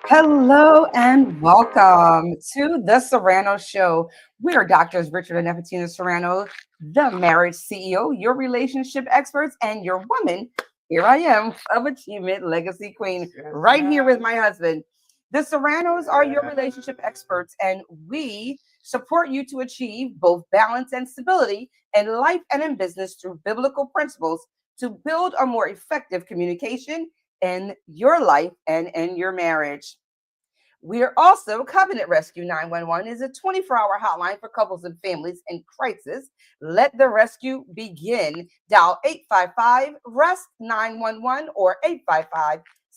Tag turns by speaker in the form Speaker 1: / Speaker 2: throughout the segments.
Speaker 1: Hello and welcome to the Serrano Show. We are doctors Richard and Nefertina Serrano, the marriage CEO, your relationship experts, and your woman. Here I am of Achievement Legacy Queen, right here with my husband. The Serranos are your relationship experts, and we support you to achieve both balance and stability in life and in business through biblical principles to build a more effective communication in your life and in your marriage. We are also Covenant Rescue 911 is a 24-hour hotline for couples and families in crisis. Let the rescue begin. Dial 855-RESC-911 or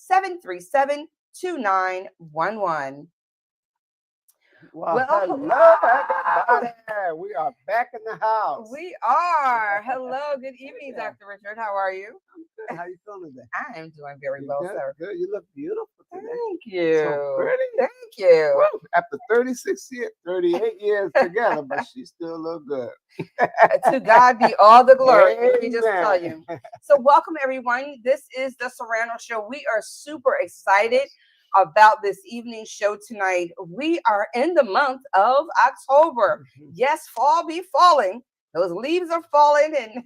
Speaker 1: 855-737-2911.
Speaker 2: Well, hello, everybody. We are back in the house.
Speaker 1: We are. Hello. Good evening, Dr. Richard. How are you?
Speaker 2: Good. How you feeling today?
Speaker 1: I am doing very well,
Speaker 2: Good,
Speaker 1: sir.
Speaker 2: good. You look beautiful today.
Speaker 1: Thank you.
Speaker 2: So pretty.
Speaker 1: Thank you.
Speaker 2: Woo. After 38 years together, but she still look good.
Speaker 1: To God be all the glory. Let me just
Speaker 2: Amen.
Speaker 1: tell you. So welcome, everyone. This is the Serrano Show. We are super excited about this evening show tonight. We are in the month of October. Yes, fall be falling. Those leaves are falling and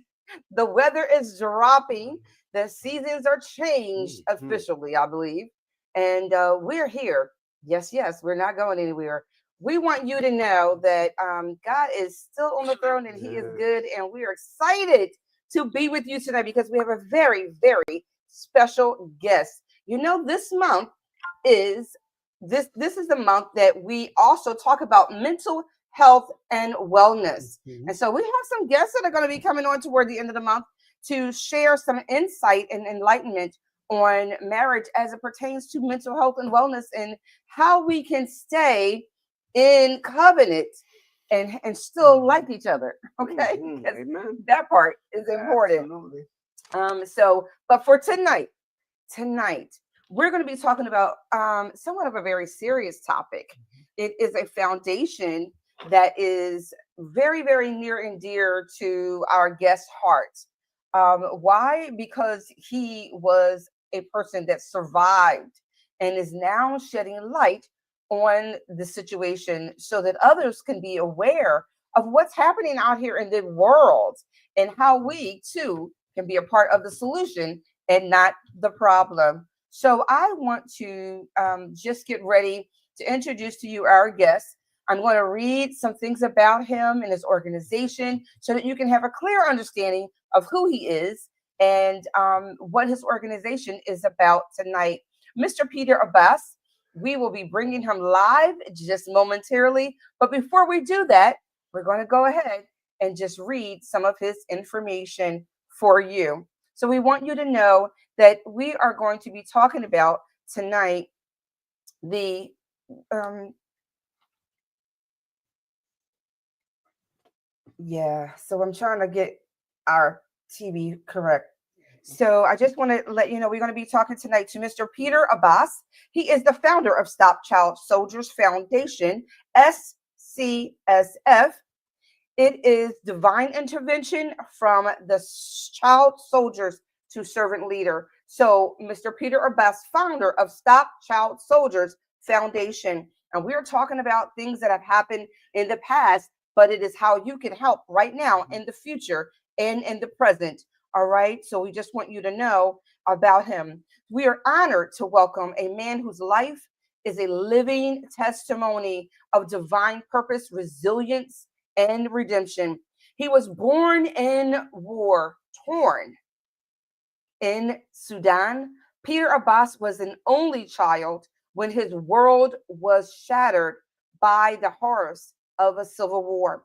Speaker 1: the weather is dropping. The seasons are changed officially, I believe. And we're here. Yes, we're not going anywhere. We want you to know that God is still on the throne and he is good. And we are excited to be with you tonight because we have a very, very special guest. You know, this month is this is the month that we also talk about mental health and wellness. And so we have some guests that are going to be coming on toward the end of the month to share some insight and enlightenment on marriage as it pertains to mental health and wellness and how we can stay in covenant and still like each other. Okay.
Speaker 2: Amen.
Speaker 1: That part is important.
Speaker 2: Absolutely.
Speaker 1: But for tonight, we're going to be talking about somewhat of a very serious topic. It is a foundation that is very, very near and dear to our guest's heart. Why? Because he was a person that survived and is now shedding light on the situation so that others can be aware of what's happening out here in the world and how we too can be a part of the solution and not the problem. So I want to just get ready to introduce to you our guest. I'm going to read some things about him and his organization so that you can have a clear understanding of who he is and what his organization is about tonight. Mr. Peter Abass, we will be bringing him live just momentarily. But before we do that, we're going to go ahead and just read some of his information for you. So we want you to know that we are going to be talking about tonight the so I'm trying to get our TV correct. So I just want to let you know we're going to be talking tonight to Mr. Peter Abass. He is the founder of Stop Child Soldiers Foundation, SCSF. It is divine intervention from the child soldiers to servant leader. So Mr. Peter Abass, founder of Stop Child Soldiers Foundation. And we are talking about things that have happened in the past, but it is how you can help right now in the future and in the present. All right. So we just want you to know about him. We are honored to welcome a man whose life is a living testimony of divine purpose, resilience, and redemption. He was born in war, torn in Sudan. Peter Abass was an only child when his world was shattered by the horrors of a civil war,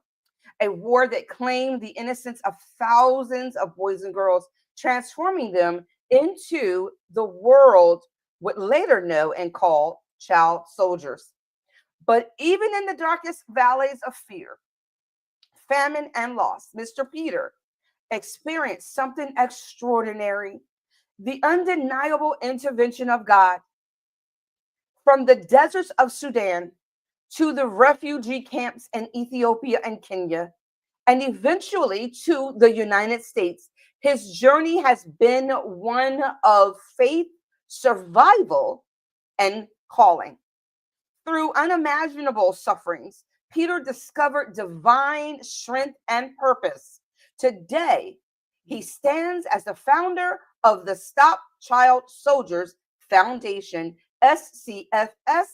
Speaker 1: a war that claimed the innocence of thousands of boys and girls, transforming them into the world would later know and call child soldiers. But even in the darkest valleys of fear, famine, and loss, Mr. Peter experienced something extraordinary: the undeniable intervention of God. From the deserts of Sudan to the refugee camps in Ethiopia and Kenya, and eventually to the United States, his journey has been one of faith, survival, and calling. Through unimaginable sufferings, Peter discovered divine strength and purpose. Today, he stands as the founder of the Stop Child Soldiers Foundation, SCFS,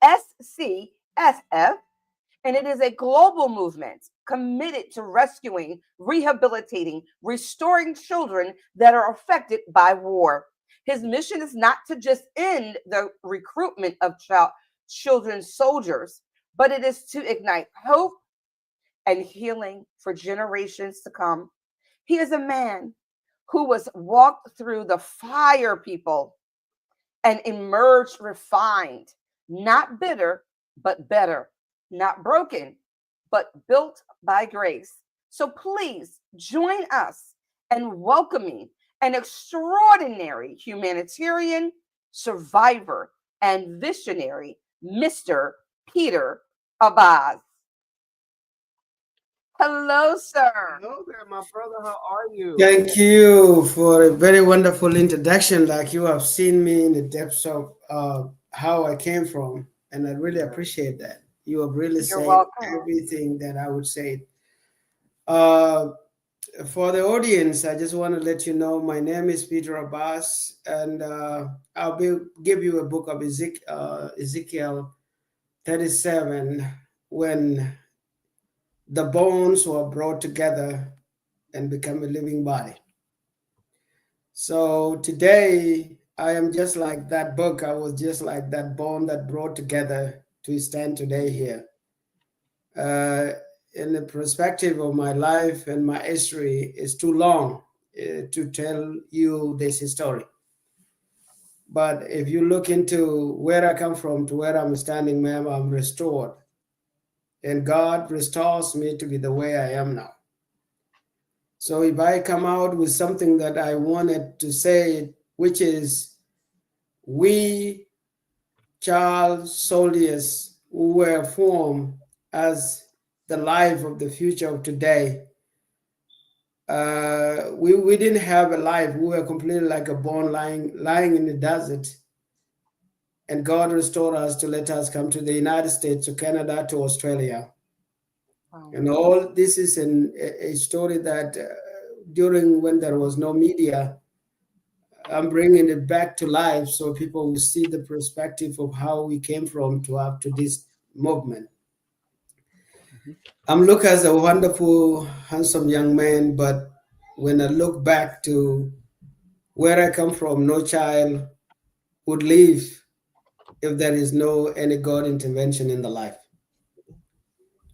Speaker 1: SCFF, and it is a global movement committed to rescuing, rehabilitating, restoring children that are affected by war. His mission is not to just end the recruitment of children soldiers, but it is to ignite hope and healing for generations to come. He is a man who was walked through the fire, people, and emerged refined, not bitter, but better, not broken, but built by grace. So please join us in welcoming an extraordinary humanitarian, survivor, and visionary, Mr. Peter Abass. Hello, sir.
Speaker 2: Hello there, my brother. How are you?
Speaker 3: Thank you for a very wonderful introduction. Like you have seen me in the depths of how I came from, and I really appreciate that. You have really
Speaker 1: You're
Speaker 3: said
Speaker 1: welcome.
Speaker 3: everything that I would say. Uh, for the audience, I just want to let you know my name is Peter Abass, and give you a book of Ezekiel 37 when the bones were brought together and become a living body. So today I am just like that book. I was just like that bone that brought together to stand today here. In the perspective of my life and my history is too long to tell you this story. But if you look into where I come from to where I'm standing, ma'am, I'm restored. And God restores me to be the way I am now. So if I come out with something that I wanted to say, which is we child soldiers who were formed as the life of the future of today, we didn't have a life. We were completely like a bone lying in the desert. And God restored us to let us come to the United States, to Canada, to Australia. Wow. And all this is a story that during when there was no media, I'm bringing it back to life so people will see the perspective of how we came from to up to this movement. Mm-hmm. I'm looked as a wonderful, handsome young man, but when I look back to where I come from, no child would live if there is no any God intervention in the life.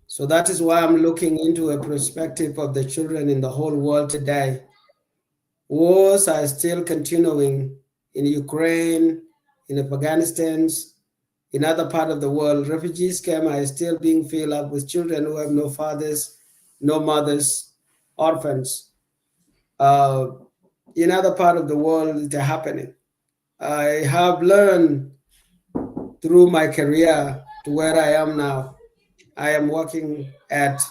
Speaker 3: So that is why I'm looking into a perspective of the children in the whole world today. Wars are still continuing in Ukraine, in Afghanistan, in other parts of the world. Refugees camps are still being filled up with children who have no fathers, no mothers, orphans. In other parts of the world, it's happening. I have learned through my career to where I am now. I am working at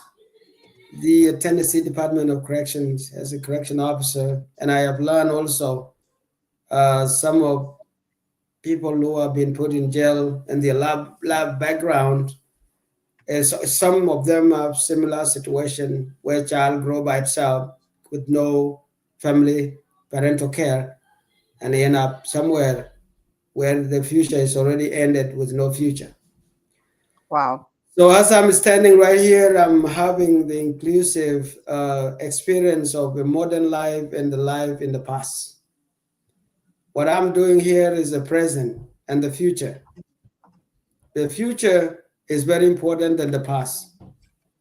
Speaker 3: the Tennessee Department of Corrections as a correction officer, and I have learned also some of people who have been put in jail and their lab background. Some of them have similar situation where child grow by itself with no family parental care, and they end up somewhere where the future is already ended with no future.
Speaker 1: Wow.
Speaker 3: So as I'm standing right here, I'm having the inclusive experience of a modern life and the life in the past. What I'm doing here is the present and the future. The future is very important than the past.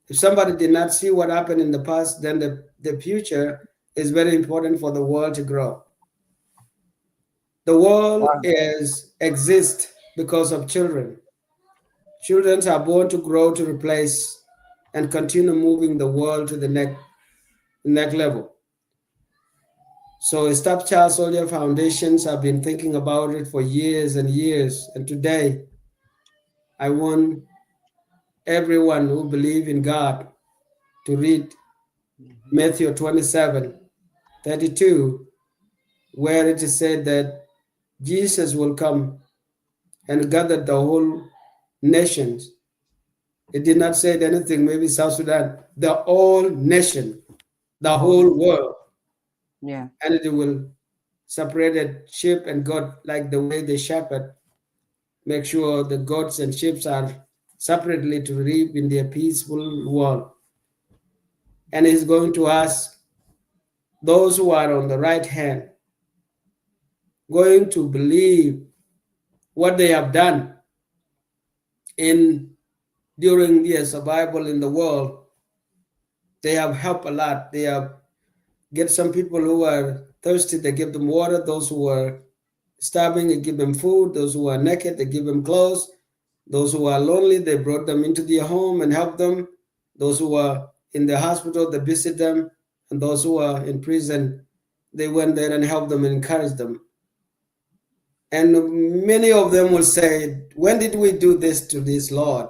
Speaker 3: If somebody did not see what happened in the past, then the future is very important for the world to grow. The world exists because of children. Children are born to grow, to replace, and continue moving the world to the next level. So Stop Child Soldier Foundations have been thinking about it for years and years. And today, I want everyone who believes in God to read Matthew 27:32, where it is said that Jesus will come and gathered the whole nations. It did not say anything, maybe South Sudan, the whole nation, the whole world.
Speaker 1: Yeah.
Speaker 3: And it will separate sheep and goat like the way the shepherd make sure the goats and sheep are separately to live in their peaceful world. And he's going to ask those who are on the right hand, going to believe what they have done in during their survival in the world. They have helped a lot. They have get some people who are thirsty, they give them water. Those who are starving, they give them food. Those who are naked, they give them clothes. Those who are lonely, they brought them into their home and helped them. Those who are in the hospital, they visit them. And those who are in prison, they went there and helped them and encouraged them. And many of them will say, when did we do this to this Lord?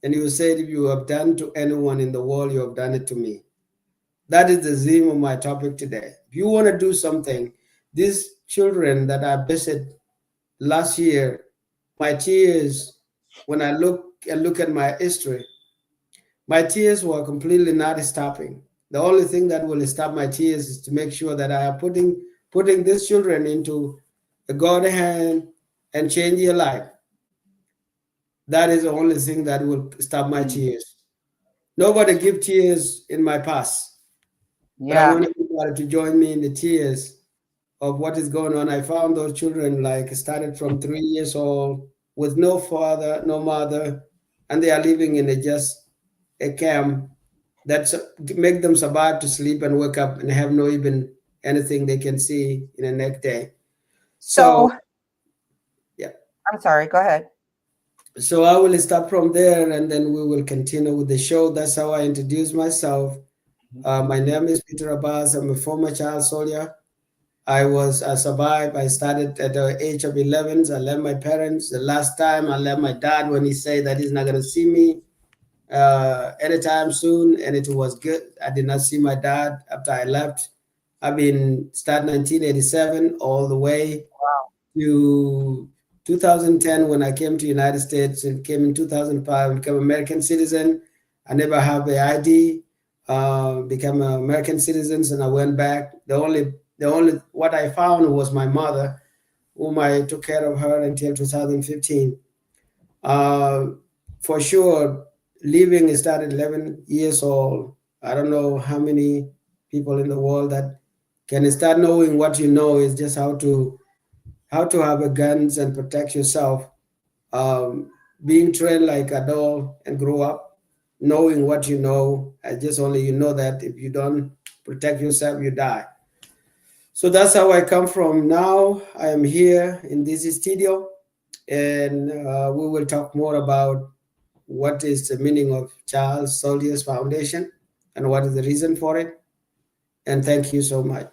Speaker 3: And he will say, if you have done to anyone in the world, you have done it to me. That is the theme of my topic today. If you want to do something, these children that I visited last year, my tears, when I look at my history, my tears were completely not stopping. The only thing that will stop my tears is to make sure that I am putting these children into the God hand and change their life. That is the only thing that will stop my tears. Nobody give tears in my past, but I want everybody to join me in the tears of what is going on. I found those children like started from 3 years old with no father, no mother, and they are living in just a camp that make them survive to sleep and wake up and have no even anything they can see in the next day. So yeah,
Speaker 1: I'm sorry, go ahead.
Speaker 3: So I will start from there and then we will continue with the show. That's how I introduce myself. My name is Peter Abass. I'm a former child soldier. I survived. I started at the age of 11. I left my parents. The last time I left my dad when he said that he's not going to see me anytime soon. And it was good. I did not see my dad after I left. I've been starting 1987 all the way to 2010 when I came to United States and came in 2005, became American citizen. I never have the ID, became an American citizen, and I went back. The only what I found was my mother, whom I took care of her until 2015. Uh, for sure, living started 11 years old. I don't know how many people in the world that can start knowing what you know is just how to have a guns and protect yourself. Being trained like a doll and grow up knowing what you know. I just only you know that if you don't protect yourself, you die. So that's how I come from. Now I am here in this studio, and we will talk more about what is the meaning of Child Soldiers Foundation and what is the reason for it. And thank you so much.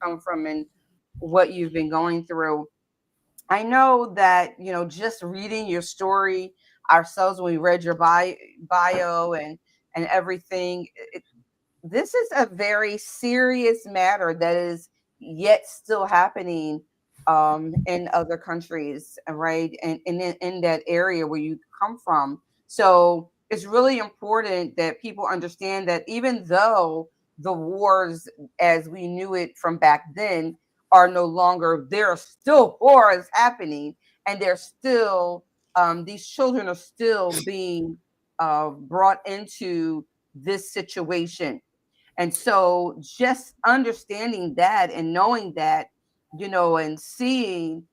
Speaker 1: Come from and what you've been going through. I know that, just reading your story ourselves when we read your bio and everything, this is a very serious matter that is yet still happening in other countries, right? And in that area where you come from. So it's really important that people understand that even though the wars as we knew it from back then are no longer, there are still wars happening, and they're still these children are still being brought into this situation. And so just understanding that and knowing that, and seeing,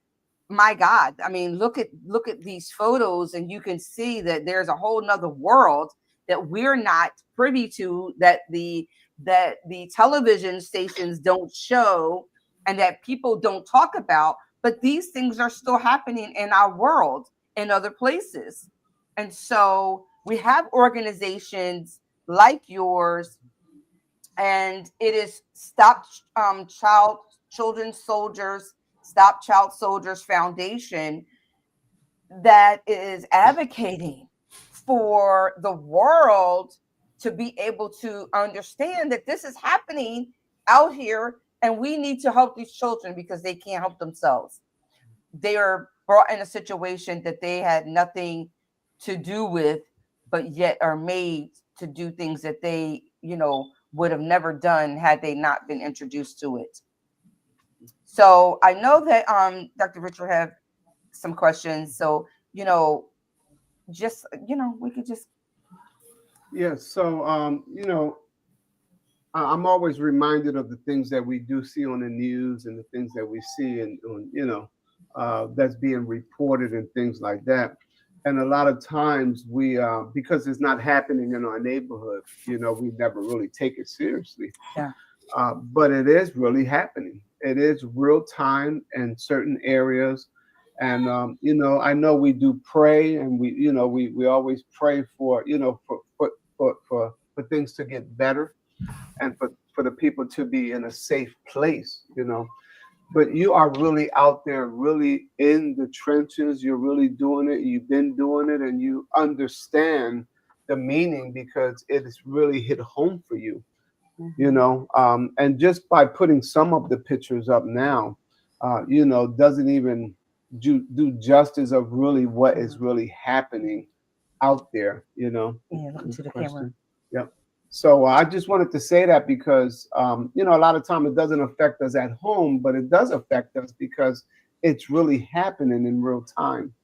Speaker 1: my God, I mean, look at these photos and you can see that there's a whole nother world that we're not privy to, that the television stations don't show and that people don't talk about. But these things are still happening in our world in other places. And so we have organizations like yours, and it is Children Soldiers, Stop Child Soldiers Foundation, that is advocating for the world to be able to understand that this is happening out here, and we need to help these children because they can't help themselves. They are brought in a situation that they had nothing to do with, but yet are made to do things that they, would have never done had they not been introduced to it. So I know that Dr. Richard have some questions. So, just we could just.
Speaker 2: Yeah. So I'm always reminded of the things that we do see on the news and the things that we see and that's being reported and things like that. And a lot of times we, because it's not happening in our neighborhood, we never really take it seriously.
Speaker 1: Yeah.
Speaker 2: But it is really happening. It is real time in certain areas. And I know we do pray, and we always pray for for things to get better, and for the people to be in a safe place, but you are really out there, really in the trenches. You're really doing it. You've been doing it, and you understand the meaning because it is really hit home for you, and just by putting some of the pictures up now, doesn't even do justice of really what is really happening out there,
Speaker 1: Yeah, look into the camera.
Speaker 2: Yep. So I just wanted to say that because, a lot of time it doesn't affect us at home, but it does affect us because it's really happening in real time.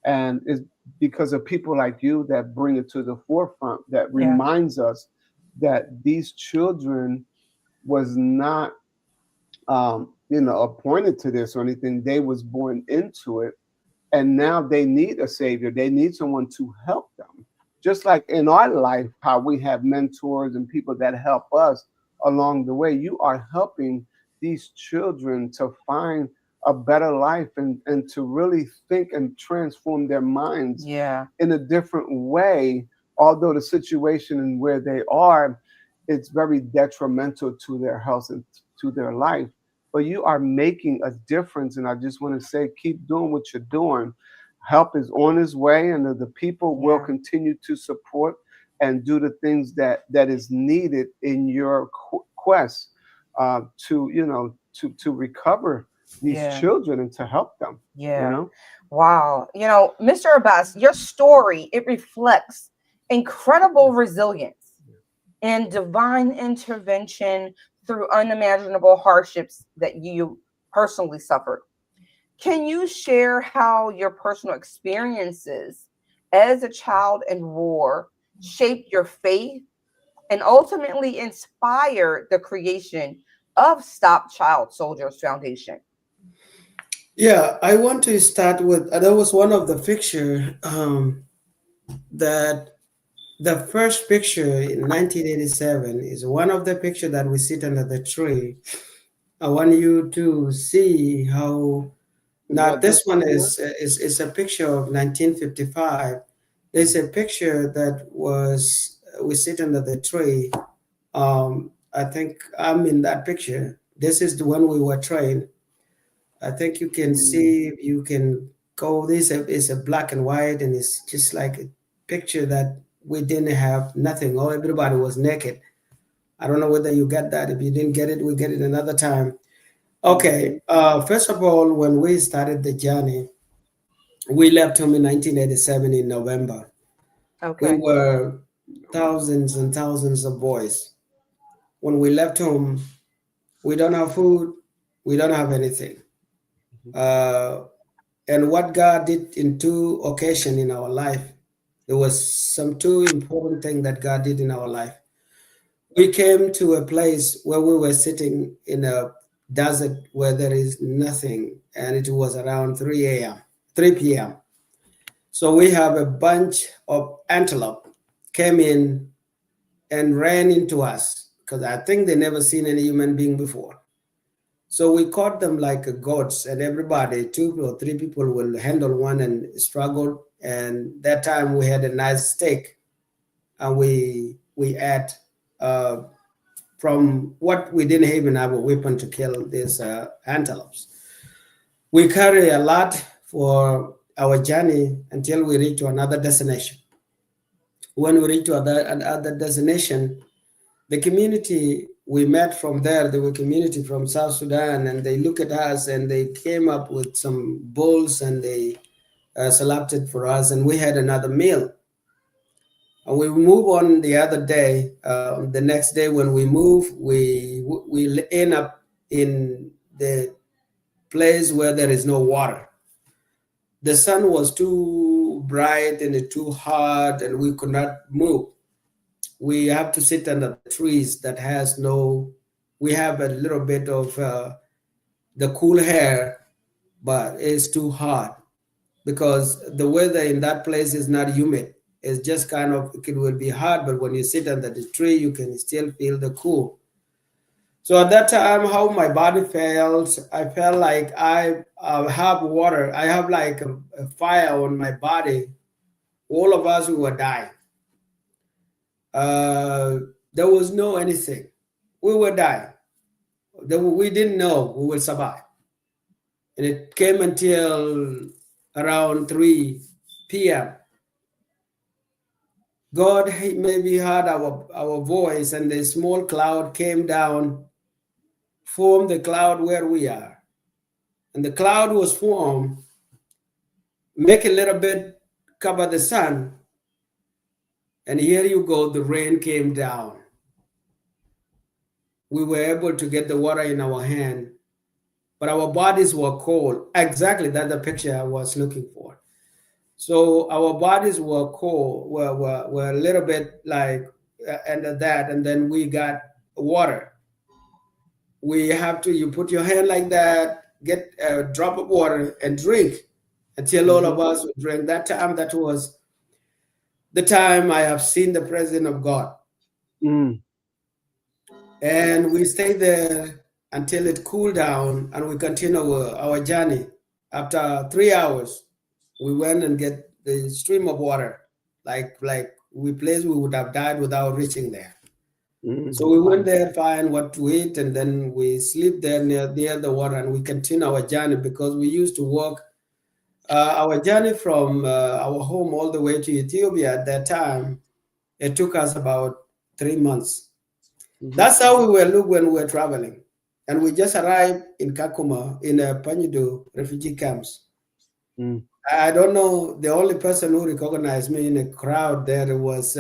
Speaker 2: And it's because of people like you that bring it to the forefront, that reminds us that these children was not, appointed to this or anything. They was born into it. And now they need a savior. They need someone to help them. Just like in our life, how we have mentors and people that help us along the way, you are helping these children to find a better life and to really think and transform their minds in a different way. Although the situation and where they are, it's very detrimental to their health and to their life. But you are making a difference. And I just want to say, keep doing what you're doing. Help is on its way, and the people will continue to support and do the things that is needed in your quest to recover these children and to help them.
Speaker 1: Wow. Mr. Abass, your story, it reflects incredible resilience and divine intervention through unimaginable hardships that you personally suffered. Can you share how your personal experiences as a child in war shaped your faith and ultimately inspired the creation of Stop Child Soldiers Foundation?
Speaker 3: Yeah, I want to start with that was one of the picture that the first picture in 1987 is one of the picture that we sit under the tree. I want you to see how. Now this one is a picture of 1955. There's a picture that was we sit under the tree. I think I'm in that picture. This is the one we were trained. I think you can see, you can go. This is a black and white, and it's just like a picture that we didn't have nothing. Oh, everybody was naked. I don't know whether you get that. If you didn't get it, we get it another time. Okay. First of all, when we started the journey, we left home in 1987 in November.
Speaker 1: Okay.
Speaker 3: We were thousands and thousands of boys. When we left home, we don't have food. We don't have anything. And what God did in two occasions in our life, there was some two important things that God did in our life. We came to a place where we were sitting in a desert where there is nothing, and it was around 3 p.m. So we have a bunch of antelope came in and ran into us because I think they never seen any human being before. So we caught them like goats, and everybody, 2 or 3 people will handle one and struggle. And that time we had a nice steak, and we ate from what we didn't even have a weapon to kill these antelopes. We carry a lot for our journey until we reach to another destination. When we reached to other destination, the community we met from there were community from South Sudan, and they look at us and they came up with some bowls and they selected for us, and we had another meal. And we move on the other day. The next day when we move, we end up in the place where there is no water. The sun was too bright and too hot, and we could not move. We have to sit under the trees that has no. We have a little bit of the cool air, but it's too hot because the weather in that place is not humid. It's just kind of, it will be hot, but when you sit under the tree, you can still feel the cool. So at that time, how my body felt, I felt like I have water. I have like a fire on my body. All of us, we were dying. There was no anything. We were dying. We didn't know we would survive. And it came until around 3 p.m. God maybe heard our voice, and the small cloud came down, formed the cloud where we are. And the cloud was formed, make a little bit, cover the sun. And here you go, the rain came down. We were able to get the water in our hand, but our bodies were cold. Exactly, that's the picture I was looking for. So our bodies were cold, were a little bit like under that, and then we got water. We have to, you put your hand like that, get a drop of water and drink until all of us would drink. That time, that was the time I have seen the presence of God.
Speaker 2: Mm.
Speaker 3: And we stayed there until it cooled down, and we continue our journey. After 3 hours, we went and get the stream of water, like we place we would have died without reaching there. So we went there, find what to eat, and then we sleep there near the water, and we continue our journey because we used to walk. Our journey from our home all the way to Ethiopia at that time, it took us about 3 months. That's how we were look when we were traveling. And we just arrived in Kakuma in a Panyudu refugee camps. I don't know, the only person who recognized me in a crowd there was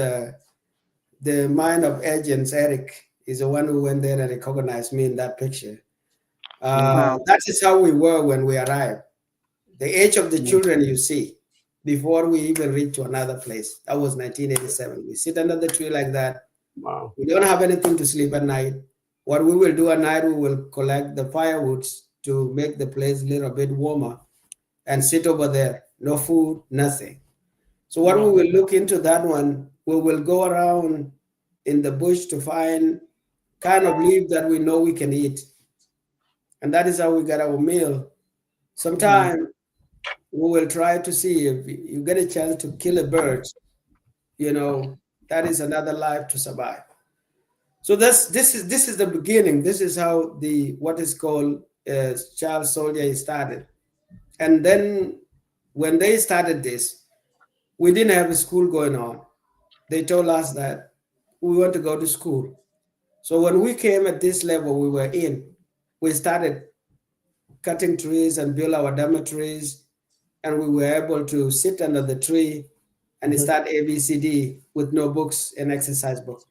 Speaker 3: the mind of agents, Eric, is the one who went there and recognized me in that picture. That is how we were when we arrived. The age of the children you see before we even reach to another place. That was 1987. We sit under the tree like that.
Speaker 2: Wow.
Speaker 3: We don't have anything to sleep at night. What we will do at night, we will collect the firewoods to make the place a little bit warmer and sit over there. No food, nothing. So what we will look into that one, we will go around in the bush to find kind of leaf that we know we can eat. And that is how we get our meal. Sometimes we will try to see if you get a chance to kill a bird, that is another life to survive. So this is the beginning. This is how what is called child soldier started. And then when they started this, we didn't have a school going on. They told us that we want to go to school. So when we came at this level we were in, we started cutting trees and build our dormitories, and we were able to sit under the tree and start ABCD with no books and exercise book.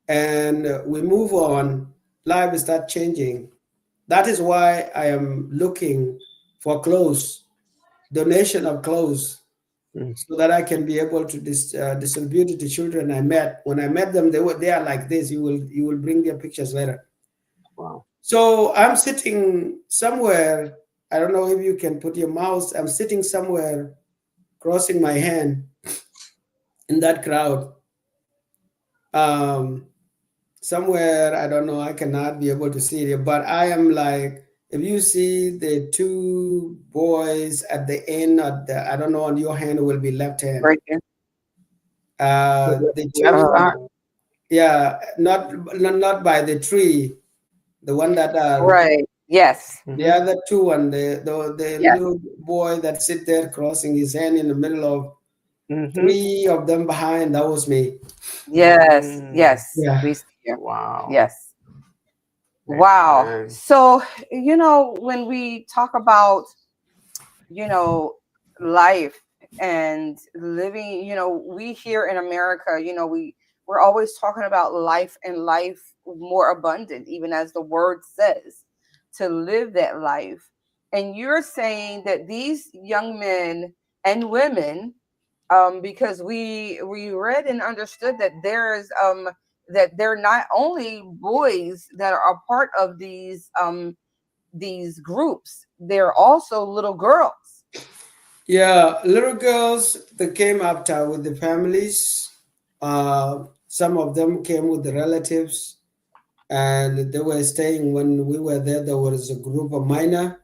Speaker 3: And we move on, life start changing. That is why I am looking for clothes, donation of clothes, so that I can be able to distribute it to children I met. When I met them, they are like this. You will bring their pictures later.
Speaker 2: Wow.
Speaker 3: So I'm sitting somewhere. I don't know if you can put your mouse. I'm sitting somewhere, crossing my hand in that crowd. Somewhere, I don't know, I cannot be able to see it, but I am like, if you see the two boys at the end of I don't know, on your hand will be left hand.
Speaker 1: Right there.
Speaker 3: The two, yeah, not by the tree, the one that
Speaker 1: right. Yes.
Speaker 3: the other two, and the
Speaker 1: Yes.
Speaker 3: little boy that sit there crossing his hand in the middle of
Speaker 2: Mhm.
Speaker 3: 3 of them behind. That was me.
Speaker 1: Yes, yes,
Speaker 3: Yeah.
Speaker 1: we see you.
Speaker 2: Wow.
Speaker 1: Yes. Wow.
Speaker 2: Amen.
Speaker 1: So, when we talk about, you know, life and living, we here in America, we're always talking about life and life more abundant, even as the word says, to live that life. And you're saying that these young men and women, because we read and understood that that they're not only boys that are a part of these groups, they're also little girls.
Speaker 3: Yeah, little girls that came after with the families. Some of them came with the relatives, and they were staying when we were there. There was a group of minor,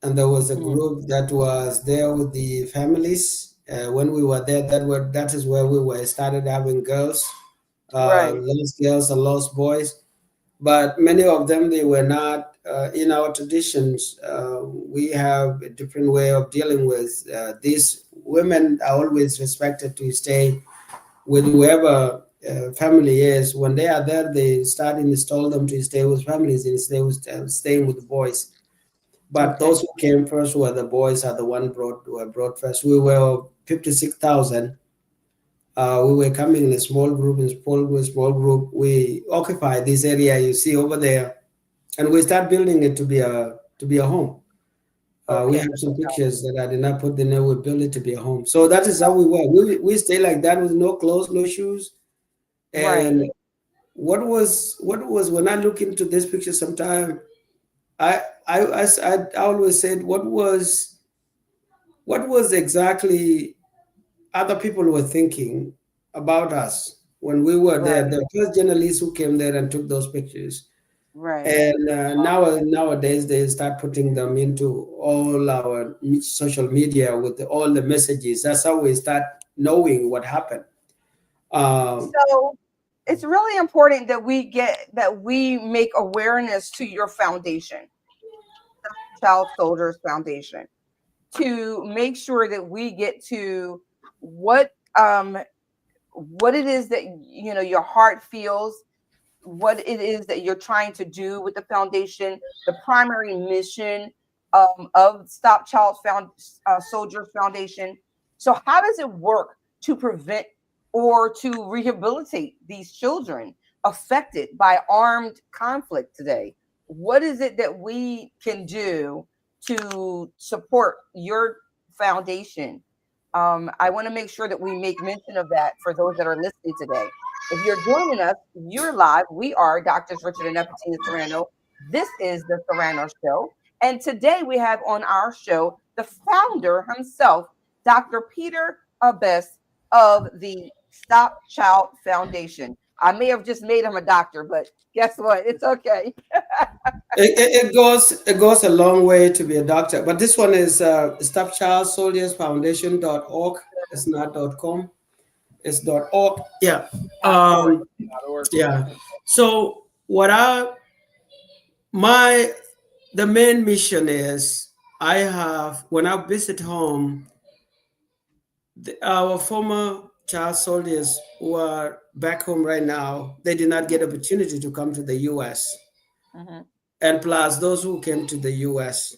Speaker 3: and there was a
Speaker 1: Mm.
Speaker 3: group that was there with the families. When we were there, that is where we were started having girls,
Speaker 1: Right.
Speaker 3: lost girls and lost boys. But many of them, they were not in our traditions. We have a different way of dealing with these women. Are always respected to stay with whoever family is. When they are there, they start and install them to stay with families and staying with the boys. But
Speaker 1: Okay.
Speaker 3: those who came first were the boys. Are the one were brought first. We were 56,000. We were coming in a small group, small group. We occupied this area you see over there, and we start building it to be a home. We
Speaker 1: Okay.
Speaker 3: have some pictures that I did not put in there. We built it to be a home. So that is how we were. We stay like that with no clothes, no shoes.
Speaker 1: Right.
Speaker 3: And what was when I look into this picture sometime, I always said what was exactly other people were thinking about us when we were there.
Speaker 1: Right.
Speaker 3: The first journalists who came there and took those pictures,
Speaker 1: Right.
Speaker 3: and nowadays they start putting them into all our social media with all the messages. That's how we start knowing what happened. Um,
Speaker 1: So it's really important that we make awareness to your foundation, Child Soldiers Foundation, to make sure that we get to what um what it is that your heart feels, what it is that you're trying to do with the foundation, the primary mission of Stop Child Soldiers Foundation. So, how does it work to prevent or to rehabilitate these children affected by armed conflict today? What is it that we can do to support your foundation? I want to make sure that we make mention of that for those that are listening today. If you're joining us, you're live. We are Doctors Richard and Eppatina Serrano. This is the Serrano Show. And today we have on our show the founder himself, Dr. Peter Abass of the Stop Child Foundation. I may have just made him a doctor, but guess what? It's okay.
Speaker 3: it goes a long way to be a doctor, but this one is stopchildsoldiersfoundation.org. It's not .com. It's .org. Yeah.
Speaker 1: .org.
Speaker 3: Um, yeah. So what I my the main mission is I have when I visit home, our former child soldiers who are back home right now, they did not get opportunity to come to the U.S.
Speaker 1: Mhm.
Speaker 3: And plus those who came to the U.S.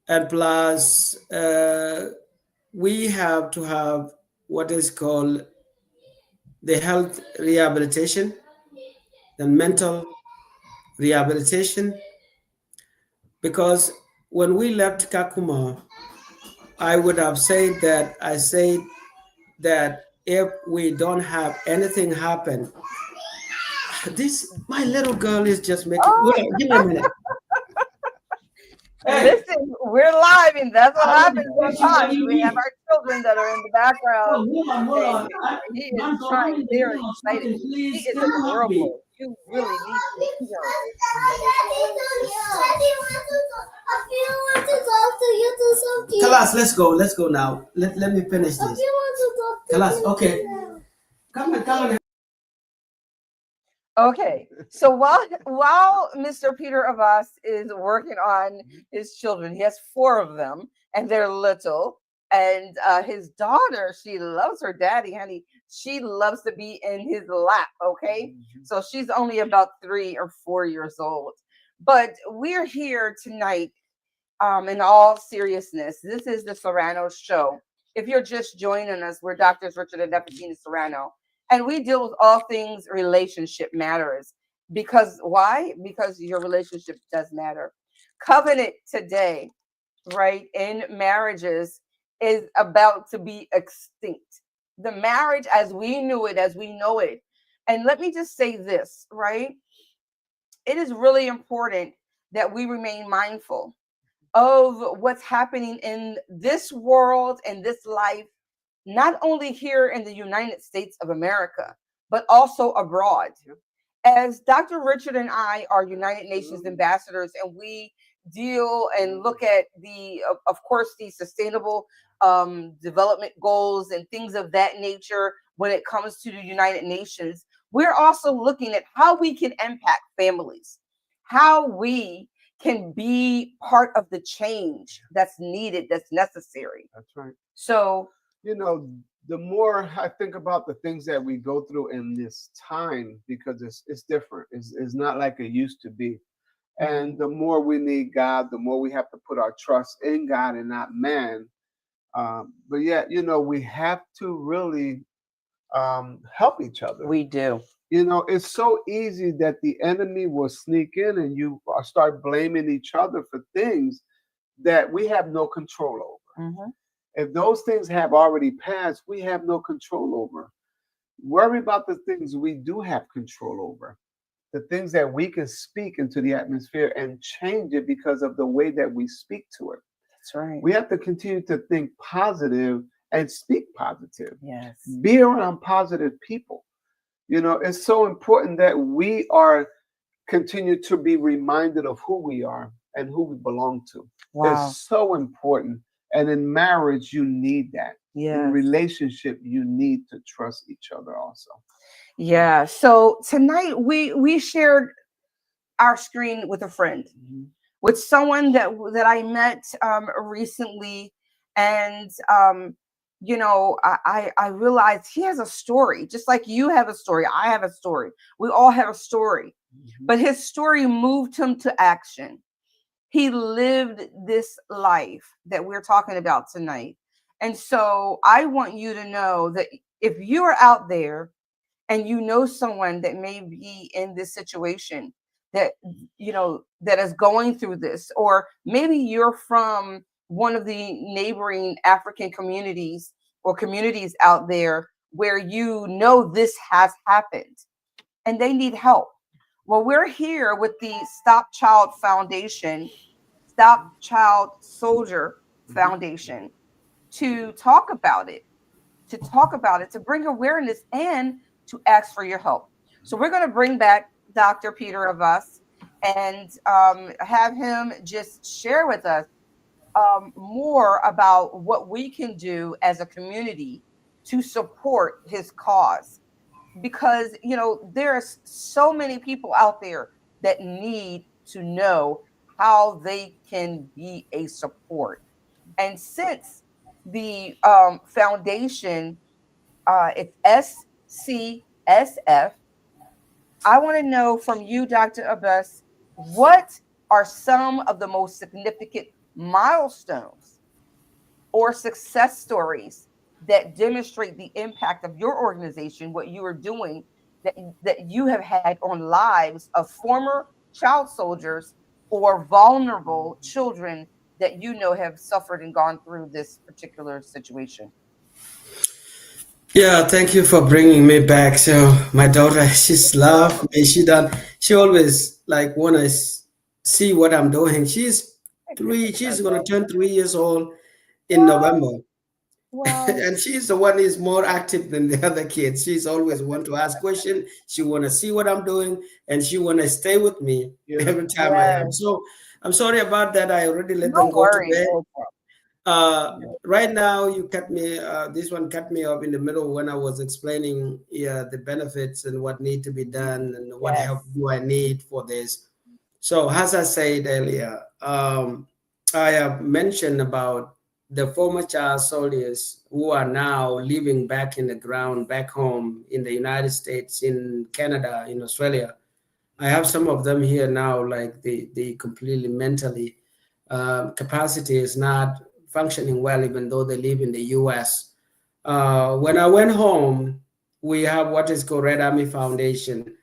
Speaker 3: And plus we have to have what is called the health rehabilitation, the
Speaker 1: Mhm.
Speaker 3: mental rehabilitation, because when we left Kakuma, I would have said that I said that if we don't have anything happen, this my little girl is just making.
Speaker 1: Oh,
Speaker 3: Wait, give me a minute. Hey,
Speaker 1: listen, we're live, and that's what
Speaker 3: I want
Speaker 1: happens
Speaker 3: to text you what
Speaker 1: sometimes.
Speaker 3: you
Speaker 1: We have
Speaker 3: need.
Speaker 1: our children that are in the background,
Speaker 3: Oh, hold
Speaker 1: and
Speaker 3: on.
Speaker 1: he is
Speaker 3: Man, so
Speaker 1: trying,
Speaker 3: many
Speaker 1: they're
Speaker 3: people are
Speaker 1: excited.
Speaker 3: talking.
Speaker 1: She
Speaker 3: Please,
Speaker 1: is
Speaker 3: can you help me?
Speaker 1: adorable. You really need to see her.
Speaker 3: Kalas, let's go. Let's go now. Let me finish this. Kalas, okay. Come on.
Speaker 1: Okay, so while Mr. Peter Abbas is working on his children, he has four of them, and they're little. And his daughter, she loves her daddy, honey. She loves to be in his lap. Okay. So she's only about 3 or 4 years old. But we're here tonight, in all seriousness. This is the Serrano Show. If you're just joining us, we're Doctors Richard and Epidina Serrano, and we deal with all things relationship matters. Because why? Because your relationship does matter. Covenant today, right, in marriages is about to be extinct. The marriage as we knew it, as we know it. And let me just say this, right? It is really important that we remain mindful of what's happening in this world and this life, not only here in the United States of America, but also abroad. As Dr. Richard and I are United Nations ambassadors, and we deal and look at of course, the sustainable development goals and things of that nature when it comes to the United Nations, we're also looking at how we can impact families, how we can be part of the change that's needed, that's necessary.
Speaker 2: That's right.
Speaker 1: So,
Speaker 2: the more I think about the things that we go through in this time, because it's different. It's not like it used to be. And the more we need God, the more we have to put our trust in God and not man. But yet, we have to really help each other.
Speaker 1: we do.
Speaker 2: It's so easy that the enemy will sneak in and you start blaming each other for things that we have no control over. If those things have already passed, we have no control over. Worry about the things we do have control over, the things that we can speak into the atmosphere and change it because of the way that we speak to it.
Speaker 1: That's right.
Speaker 2: We have to continue to think positive and speak positive.
Speaker 1: Yes.
Speaker 2: Be around positive people. It's so important that we continue to be reminded of who we are and who we belong to.
Speaker 1: Wow.
Speaker 2: It's so important. And in marriage, you need that.
Speaker 1: Yeah.
Speaker 2: In relationship, you need to trust each other also.
Speaker 1: Yeah. So tonight we shared our screen with a friend, with someone that I met recently, and I realized he has a story, just like you have a story. I have a story. We all have a story, but his story moved him to action. He lived this life that we're talking about tonight. And so I want you to know that if you are out there and you know someone that may be in this situation, that that is going through this, or maybe you're from one of the neighboring African communities or communities out there where this has happened and they need help. Well, we're here with the Stop Child Foundation, Stop Child Soldier Foundation, to talk about it, to bring awareness and to ask for your help. So we're going to bring back Dr. Peter Abass and have him just share with us more about what we can do as a community to support his cause. Because, there's so many people out there that need to know how they can be a support. And since the foundation, it's SCSF, I want to know from you, Dr. Abass, what are some of the most significant milestones or success stories that demonstrate the impact of your organization, what you are doing, that you have had on lives of former child soldiers or vulnerable children that have suffered and gone through this particular situation?
Speaker 3: Yeah, thank you for bringing me back. So my daughter, she's love me. She always like wanna see what I'm doing. She's 3. She's gonna turn 3 years old in November.
Speaker 1: Wow.
Speaker 3: And she's the one who's more active than the other kids. She's always want to ask questions. She want to see what I'm doing, and she want to stay with me every time I am. So I'm sorry about that. I already let them go to bed. Right now, you cut me. This one cut me off in the middle when I was explaining the benefits and what need to be done and what help do I need for this. So as I said earlier, I have mentioned about the former child soldiers who are now living back in the ground, back home in the United States, in Canada, in Australia. I have some of them here now, like the completely mentally capacity is not functioning well, even though they live in the US. When I went home, we have what is called Red Army Foundation.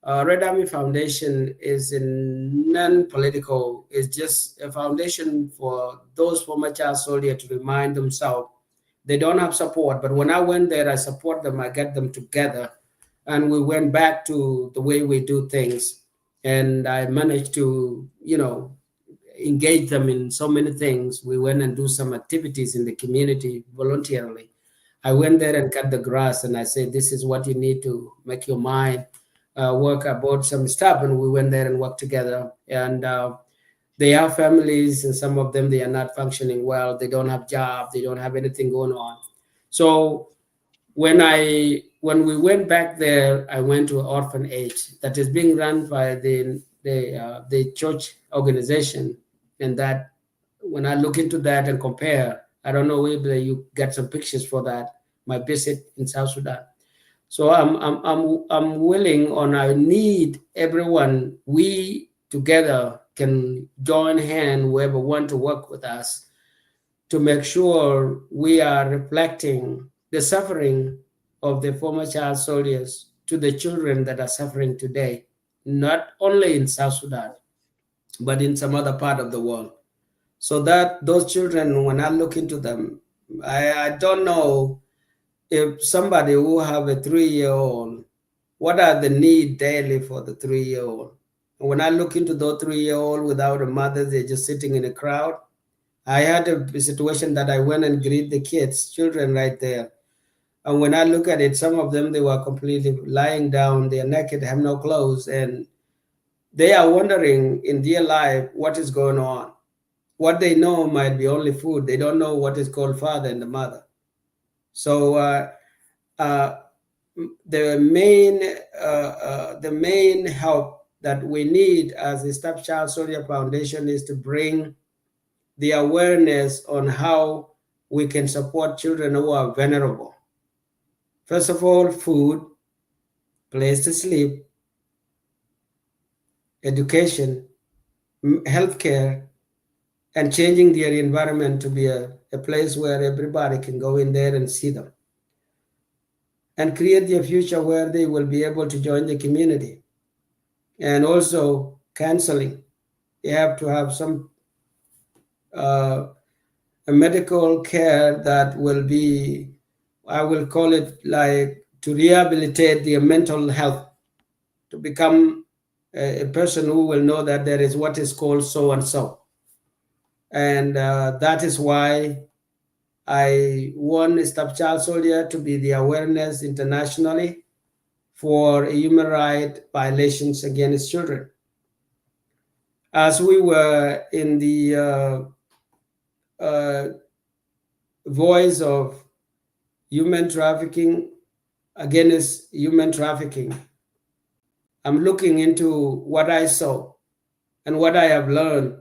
Speaker 3: Red Army Foundation is a non-political, it's just a foundation for those former child soldiers to remind themselves they don't have support. But when I went there, I support them, I get them together, and we went back to the way we do things. And I managed to, engage them in so many things. We went and do some activities in the community voluntarily. I went there and cut the grass, and I said, "This is what you need to make your mind work about some stuff." And we went there and worked together. And they have families, and some of them they are not functioning well. They don't have jobs. They don't have anything going on. So when we went back there, I went to an orphanage that is being run by the church organization. And that, when I look into that and compare, I don't know if you get some pictures for that. My visit in South Sudan. So I'm willing, and I need everyone. We together can join hand, whoever want to work with us, to make sure we are reflecting the suffering of the former child soldiers to the children that are suffering today, not only in South Sudan, but in some other part of the world. So that those children, when I look into them, I don't know if somebody who have a 3-year-old, what are the need daily for the 3-year-old? When I look into those 3-year-old without a mother, they're just sitting in a crowd. I had a situation that I went and greet the kids, children right there. And when I look at it, some of them, they were completely lying down, they are naked, have no clothes, and they are wondering in their life what is going on. What they know might be only food. They don't know what is called father and the mother. So the main help that we need as the Stop Child Soldier Foundation is to bring the awareness on how we can support children who are vulnerable. First of all, food, place to sleep, education, healthcare, and changing their environment to be a place where everybody can go in there and see them. And create their future where they will be able to join the community. And also counseling. You have to have some a medical care that will be, I will call it like to rehabilitate their mental health, to become a person who will know that there is what is called so and so. And that is why I want Stop Child Soldier to be the awareness internationally for human rights violations against children. As we were in the voice of human trafficking, against human trafficking, I'm looking into what I saw and what I have learned.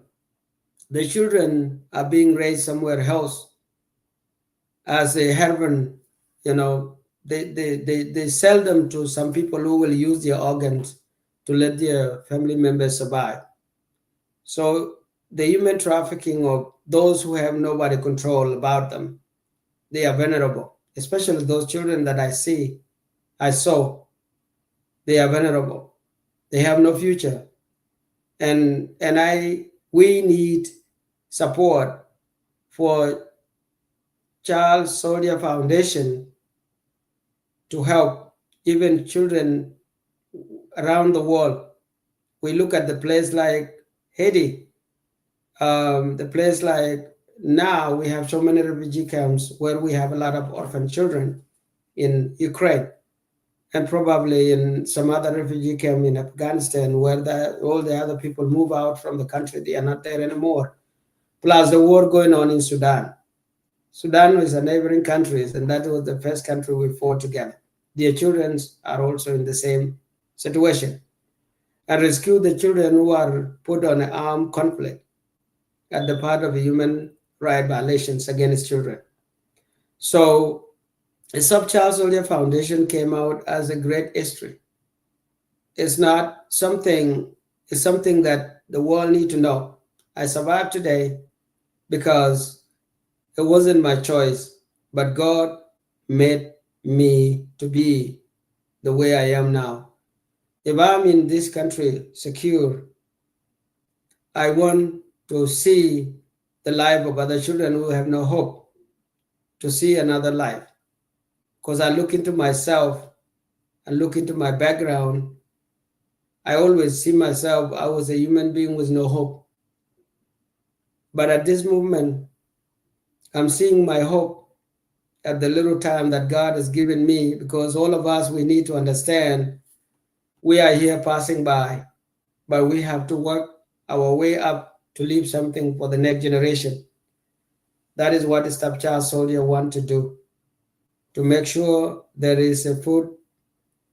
Speaker 3: The children are being raised somewhere else as a heaven, they sell them to some people who will use their organs to let their family members survive. So the human trafficking of those who have nobody control about them, they are vulnerable, especially those children that I saw, they are vulnerable. They have no future. And we need support for Child Soldier Foundation to help even children around the world. We look at the place like Haiti, the place like now we have so many refugee camps where we have a lot of orphan children in Ukraine, and probably in some other refugee camp in Afghanistan where all the other people move out from the country. They are not there anymore. Plus the war going on in Sudan. Sudan is a neighboring country, and that was the first country we fought together. Their children are also in the same situation. And rescue the children who are put on an armed conflict at the part of a human right violations against children. So the Stop Child Soldier Foundation came out as a great history. It's not something, it's something that the world need to know. I survived today because it wasn't my choice, but God made me to be the way I am now. If I'm in this country secure, I want to see the life of other children who have no hope, to see another life. Because I look into myself and look into my background, I always see myself, I was a human being with no hope. But at this moment, I'm seeing my hope at the little time that God has given me, because all of us, we need to understand we are here passing by, but we have to work our way up to leave something for the next generation. That is what the Stop Child Soldier want to do, to make sure there is a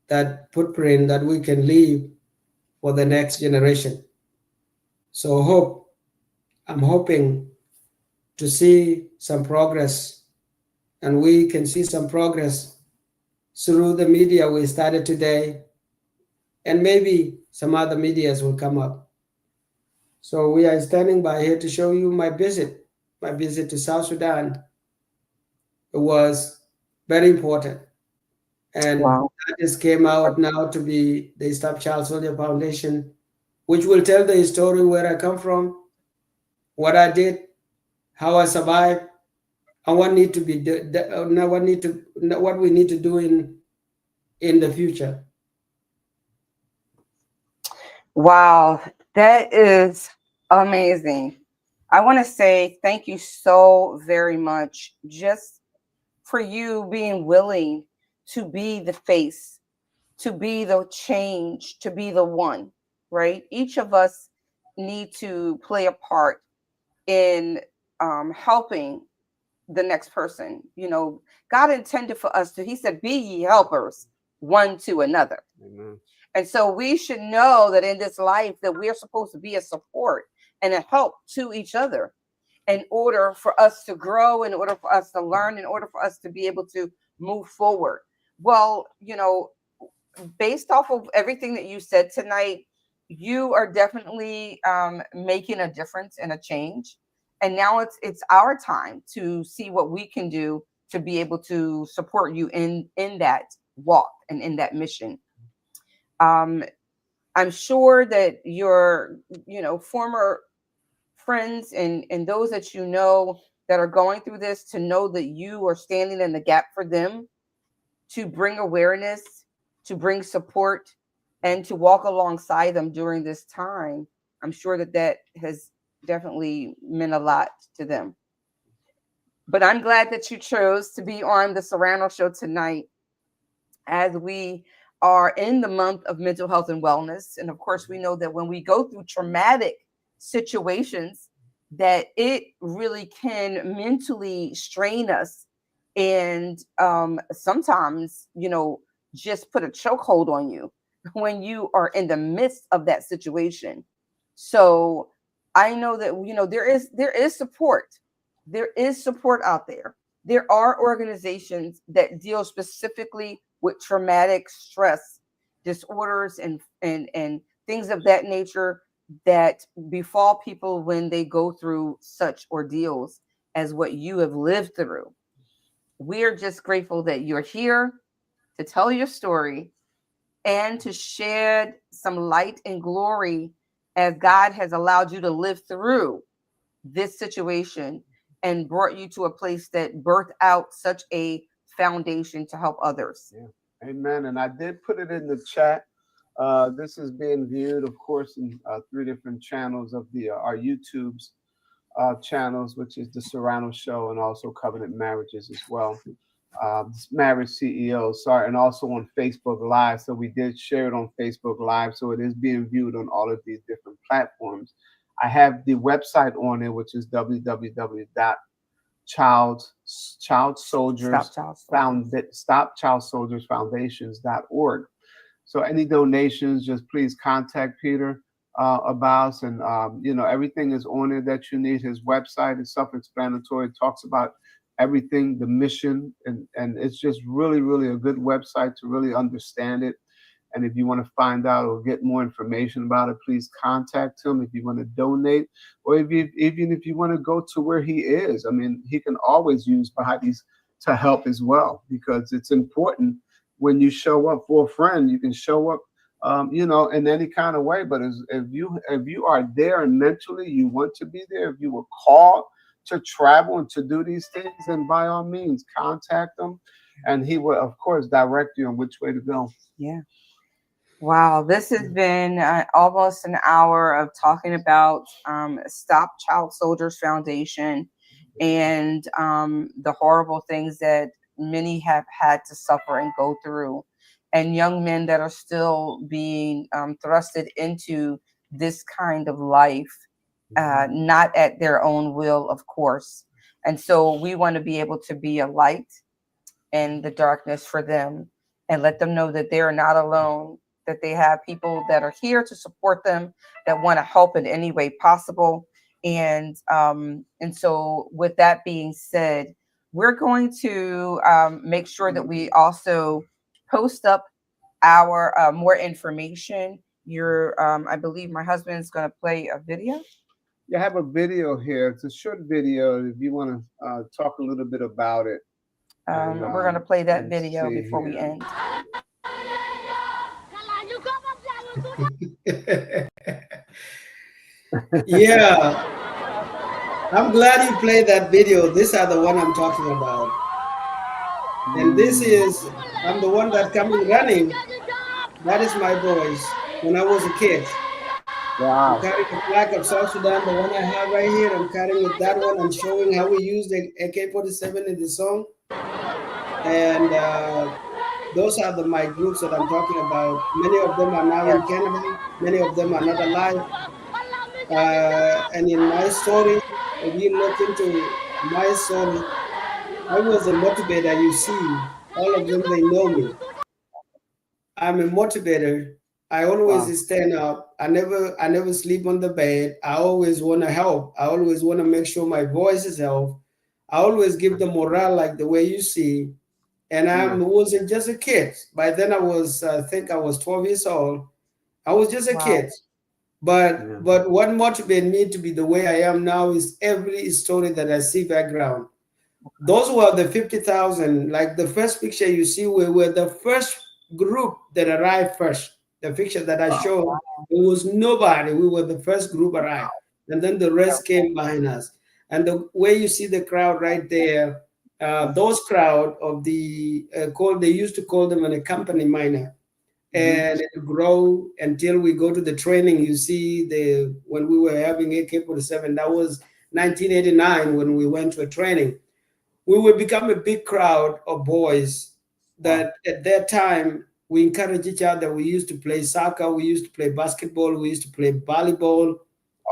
Speaker 3: that footprint that we can leave for the next generation. So I'm hoping to see some progress, and we can see some progress through the media we started today, and maybe some other medias will come up. So we are standing by here to show you my visit to South Sudan. It was very important. And
Speaker 1: Wow.
Speaker 3: that just came out now to be the Stop Child Soldier Foundation, which will tell the story where I come from, what I did, how I survived, and what need to be what we need to do in the future.
Speaker 1: Wow, that is amazing. I want to say thank you so very much just for you being willing to be the face, to be the change, to be the one, right? Each of us need to play a part in helping the next person. You know, God intended for us to, He said, be ye helpers one to another.
Speaker 2: Amen.
Speaker 1: And so we should know that in this life that we're supposed to be a support and a help to each other in order for us to grow, in order for us to learn, in order for us to be able to move forward. Well, you know, based off of everything that you said tonight, you are definitely making a difference and a change. And now it's our time to see what we can do to be able to support you in that walk and in that mission. Um, I'm sure that your, you know, former friends and those that you know that are going through this, to know that you are standing in the gap for them, to bring awareness, to bring support, and to walk alongside them during this time. I'm sure that that has definitely meant a lot to them. But I'm glad that you chose to be on the Serrano Show tonight, as we are in the month of mental health and wellness. And of course, we know that when we go through traumatic situations, that it really can mentally strain us, and sometimes, you know, just put a chokehold on you when you are in the midst of that situation. So I know that, you know, there is support. There is support out there. There are organizations that deal specifically with traumatic stress disorders and things of that nature that befall people when they go through such ordeals as what you have lived through. We're just grateful that you're here to tell your story and to shed some light and glory as God has allowed you to live through this situation and brought you to a place that birthed out such a foundation to help others.
Speaker 2: Yeah. Amen. And I did put it in the chat. This is being viewed, of course, in 3 different channels of the our YouTube's channels, which is the Serrano Show and also Covenant Marriages as well. Marriage CEO, sorry, and also on Facebook Live. So we did share it on Facebook Live. So it is being viewed on all of these different platforms. I have the website on it, which is stopchildsoldiersfoundations.org. So any donations, just please contact Peter. Abass, and everything is on it that you need. His website is self-explanatory. It talks about everything, the mission, and it's just really, really a good website to really understand it. And if you want to find out or get more information about it, please contact him. If you want to donate, or even if you want to go to where he is, I mean, he can always use bodies to help as well, because it's important when you show up for a friend. You can show up, in any kind of way. But if you are there and mentally you want to be there, if you were called to travel and to do these things, then by all means contact him, and he will, of course, direct you on which way to go.
Speaker 1: Yeah. Wow, this has been almost an hour of talking about Stop Child Soldiers Foundation and the horrible things that many have had to suffer and go through, and young men that are still being thrusted into this kind of life, not at their own will, of course. And so we want to be able to be a light in the darkness for them and let them know that they are not alone, that they have people that are here to support them, that want to help in any way possible. And so with that being said, we're going to make sure that we also post up our more information. I believe my husband is going to play a video.
Speaker 2: You have a video here. It's a short video. If you want to talk a little bit about it.
Speaker 1: We're going to play that video before we end.
Speaker 3: Yeah, I'm glad you played that video. These are the one I'm talking about. And this is, I'm the one that coming running. That is my voice when I was a kid.
Speaker 2: Wow.
Speaker 3: I'm carrying the flag of South Sudan, the one I have right here. I'm carrying that one. I'm showing how we use the AK-47 in the song. And those are my groups that I'm talking about. Many of them are now in Canada. Many of them are not alive. And in my story, if you look into my story, I was a motivator. You see, all of them, they know me. I'm a motivator. I always stand up. I never sleep on the bed. I always want to help. I always want to make sure my voice is helped. I always give the morale like the way you see. And I wasn't just a kid. By then I think I was 12 years old. I was just a kid. But what motivated me to be the way I am now is every story that I see background. Those were the 50,000. Like the first picture you see, we were the first group that arrived first. The picture that I showed, it was nobody. We were the first group arrived. And then the rest came behind us. And the way you see the crowd right there, those crowd of the they used to call them a company miner. And it grow until we go to the training. You see, when we were having AK-47, that was 1989 when we went to a training. We would become a big crowd of boys that at that time we encourage each other. We used to play soccer, we used to play basketball, we used to play volleyball.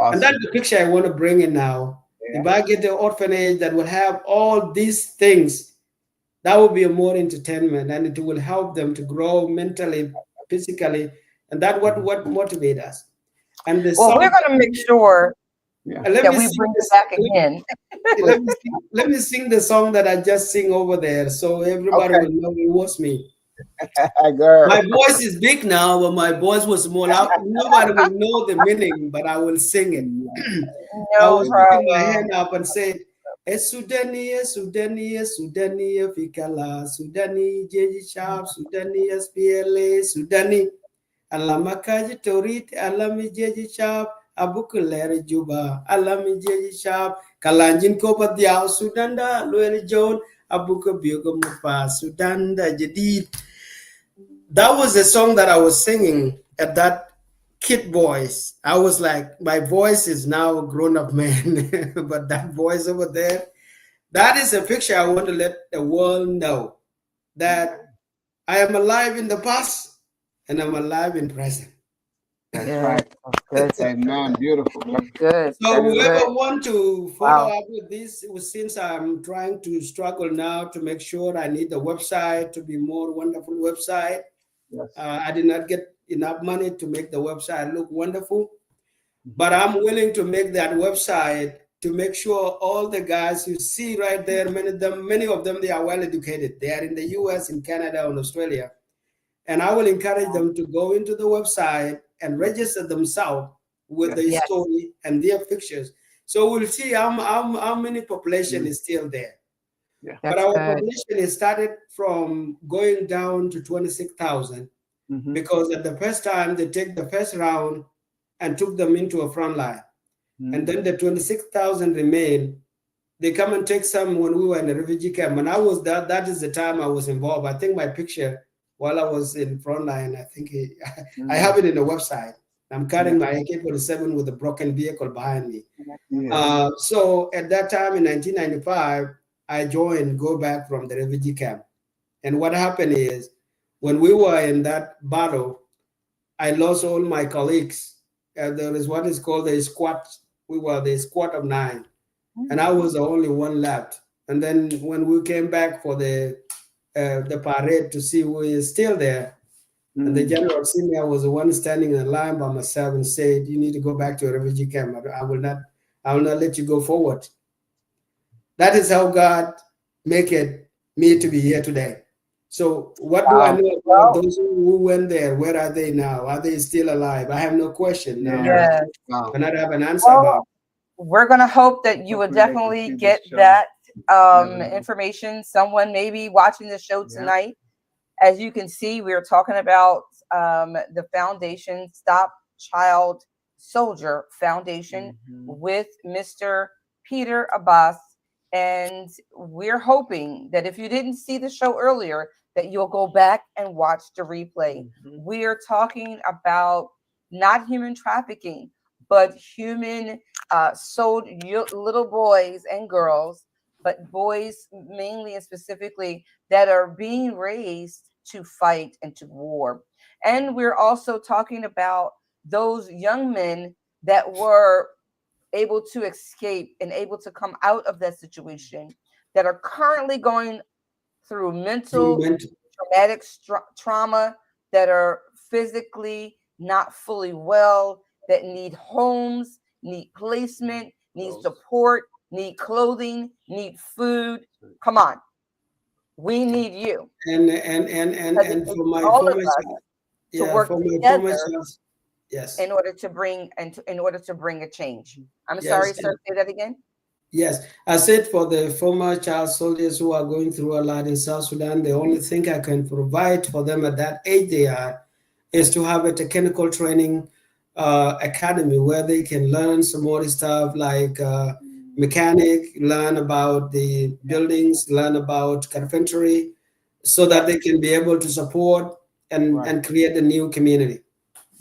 Speaker 3: And that's the picture I want to bring in now. If I get the orphanage that will have all these things, that will be a more entertainment, and it will help them to grow mentally, physically, and that's what motivates us. And we're
Speaker 1: going to make sure that we bring it back again.
Speaker 3: let me sing the song that I just sing over there, so everybody will know it was me. My voice is big now, but my voice was small. Nobody will know the meaning, but I will sing it. I was putting my hand up and said, Sudani, Sudani, Sudani, Fikala, Sudani, Jeji Sharp, Sudani, SPLA, Sudani, Alamakaji Torit, Alami Jeji Sharp, Abukulere Juba, Alami Jeji Sharp, Kalanjin Kopa Diao, Sudanda, Lueli Joan, Abuka Bioga Mufa, Sudanda Jadid. That was the song that I was singing at that kid voice. I was like, my voice is now a grown-up man, but that voice over there, that is a picture I want to let the world know that I am alive in the past and I'm alive in present.
Speaker 2: That's right. Good. Amen. Beautiful.
Speaker 1: Good.
Speaker 3: So whoever want to follow up with this, since I'm trying to struggle now to make sure I need the website to be more wonderful website. Yes. I did not get enough money to make the website look wonderful. But I'm willing to make that website to make sure all the guys you see right there, many of them, they are well educated. They are in the US, in Canada, and Australia. And I will encourage them to go into the website and register themselves with the
Speaker 1: Yes.
Speaker 3: story and their pictures. So we'll see how many population is still there.
Speaker 2: Yeah.
Speaker 3: But
Speaker 1: That's
Speaker 3: our
Speaker 1: good.
Speaker 3: population is started from going down to 26,000 because at the first time they take the first round and took them into a front line. And then the 26,000 remain. They come and take some when we were in the refugee camp. And I was that is the time I was involved. I think my picture while I was in front line, I think I have it in the website. I'm carrying my AK-47 with a broken vehicle behind me. So at that time in 1995, I joined Go Back from the refugee camp. And what happened is when we were in that battle, I lost all my colleagues. There is what is called a squad. We were the squad of 9, and I was the only one left. And then when we came back for the parade to see who is still there, and the general senior was the one standing in line by myself and said, "You need to go back to a refugee camp. I will not let you go forward." That is how God make it me to be here today. So what do I know about those who went there? Where are they now? Are they still alive? I have no question.
Speaker 1: Yes.
Speaker 3: I not have an answer about.
Speaker 1: We're going to hope that you will definitely get that information. Someone maybe watching the show tonight. As you can see, we are talking about the foundation, Stop Child Soldier Foundation, with Mr. Peter Abass. And we're hoping that if you didn't see the show earlier, that you'll go back and watch the replay. We are talking about not human trafficking, but human sold little boys and girls, but boys mainly and specifically that are being raised to fight and to war. And we're also talking about those young men that were able to escape and able to come out of that situation, that are currently going through mental traumatic trauma, that are physically not fully well, that need homes, need placement, need support, need clothing, need food. Come on. We need you.
Speaker 3: And for my former
Speaker 1: to work together in order to bring a change. I'm sorry, sir. Say that again.
Speaker 3: Yes, I said for the former child soldiers who are going through a lot in South Sudan, the only thing I can provide for them at that age they are is to have a technical training academy where they can learn some more stuff like mechanic, learn about the buildings, learn about carpentry, so that they can be able to support and create a new community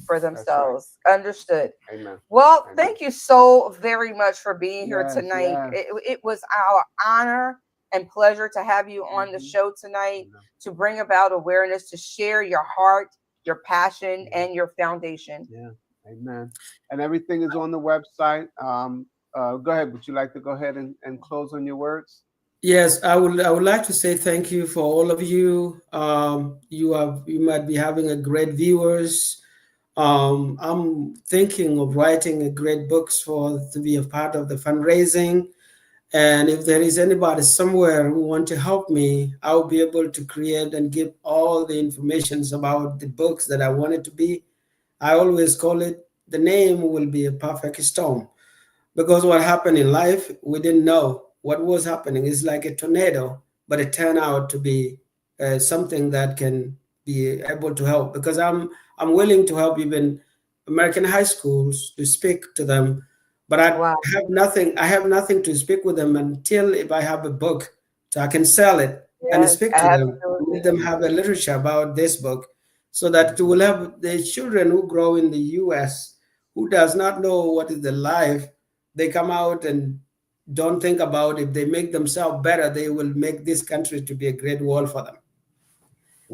Speaker 1: for themselves. Understood. Amen. Well, thank you so very much for being here tonight. It was our honor and pleasure to have you on the show tonight to bring about awareness, to share your heart, your passion, and your foundation.
Speaker 2: Amen. And everything is on the website. Go ahead. Would you like to go ahead and close on your words?
Speaker 3: Yes, I would like to say thank you for all of you. You might be having a great viewers. I'm thinking of writing a great books to be a part of the fundraising. And if there is anybody somewhere who want to help me, I'll be able to create and give all the informations about the books that I want it to be. I always call it, the name will be a perfect storm, because what happened in life, we didn't know what was happening. It's like a tornado, but it turned out to be something that can be able to help, because I'm willing to help even American high schools to speak to them, but I have nothing to speak with them until if I have a book so I can sell it and speak to them, let them have a literature about this book, so that we will have the children who grow in the US who does not know what is the life. They come out and don't think about if they make themselves better, they will make this country to be a great world for them.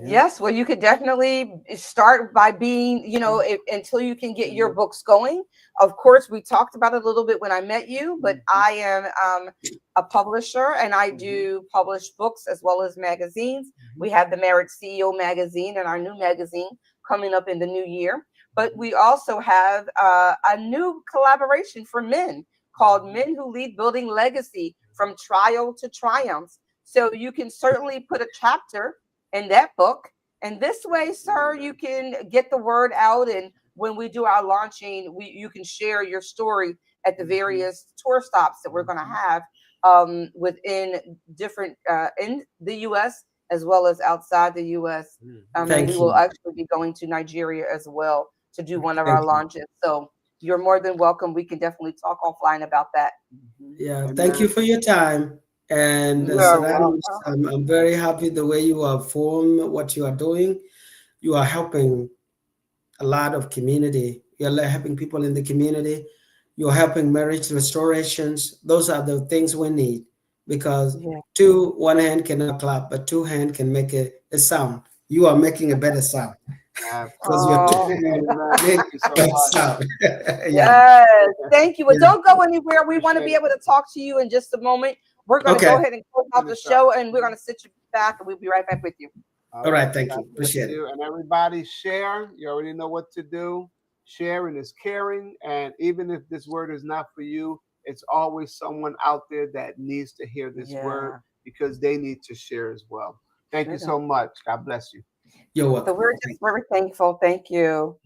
Speaker 1: Yes, well, you could definitely start by being, until you can get your books going. Of course, we talked about it a little bit when I met you, but I am a publisher and I do publish books as well as magazines. We have the Marriage CEO magazine and our new magazine coming up in the new year. But we also have a new collaboration for men called Men Who Lead Building Legacy from Trial to Triumph. So you can certainly put a chapter in that book. And this way, sir, you can get the word out. And when we do our launching, you can share your story at the various tour stops that we're going to have within different in the U.S. as well as outside the U.S. And we will actually be going to Nigeria as well to do one of our launches. So you're more than welcome. We can definitely talk offline about that.
Speaker 3: Yeah, thank you for your time. And Serrano, I'm very happy the way you have formed what you are doing. You are helping a lot of community. You're helping people in the community. You're helping marriage restorations. Those are the things we need, because one hand cannot clap, but two hands can make a sound. You are making a better sound. Because you're doing sound.
Speaker 1: Yes, thank you. Well, don't go anywhere. We want to be able to talk to you in just a moment. We're going to go ahead and close out the show, and we're going to sit you back, and we'll be right back with you.
Speaker 3: All right, thank you. Appreciate it.
Speaker 2: And everybody share. You already know what to do. Sharing is caring. And even if this word is not for you, it's always someone out there that needs to hear this word, because they need to share as well. Thank you so much. God bless you.
Speaker 3: You're welcome.
Speaker 1: So we're just very thankful. Thank you.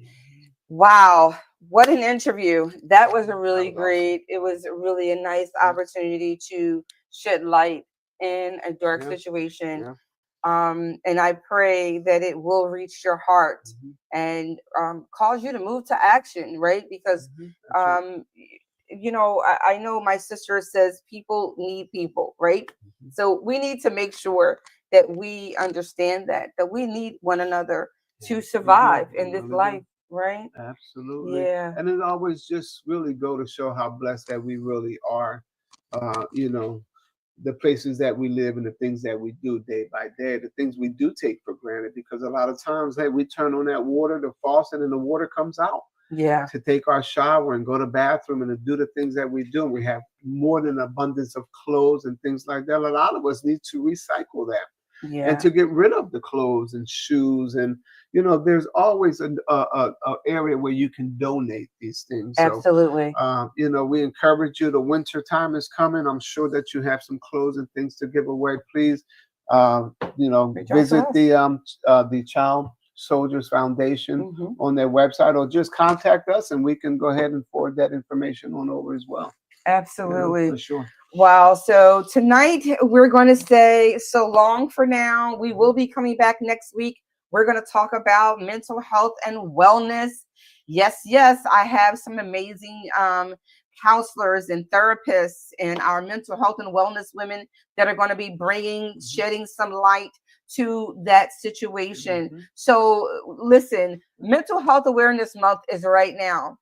Speaker 1: Wow. What an interview. That was really great. It was really a nice opportunity to shed light in a dark situation. And I pray that it will reach your heart and cause you to move to action, right? Because, you know, I know my sister says people need people, right? So we need to make sure that we understand that we need one another to survive in this life, right?
Speaker 2: Absolutely.
Speaker 1: Yeah.
Speaker 2: And it always just really go to show how blessed that we really are, you know, the places that we live and the things that we do day by day, the things we do take for granted, because a lot of times, hey, we turn on that water, the faucet, and the water comes out.
Speaker 1: Yeah.
Speaker 2: To take our shower and go to the bathroom and to do the things that we do. We have more than abundance of clothes and things like that. A lot of us need to recycle that. And to get rid of the clothes and shoes, and you know, there's always an area where you can donate these things.
Speaker 1: Absolutely.
Speaker 2: So, you know, we encourage you. The winter time is coming. I'm sure that you have some clothes and things to give away. Please, you know, visit the Child Soldiers Foundation on their website, or just contact us, and we can go ahead and forward that information on over as well.
Speaker 1: Absolutely.
Speaker 2: You know, for sure.
Speaker 1: Wow. So tonight we're going to say so long for now. We will be coming back next week. We're going to talk about mental health and wellness. Yes, I have some amazing counselors and therapists and our mental health and wellness women that are going to be shedding some light to that situation. So listen, Mental Health Awareness Month is right now.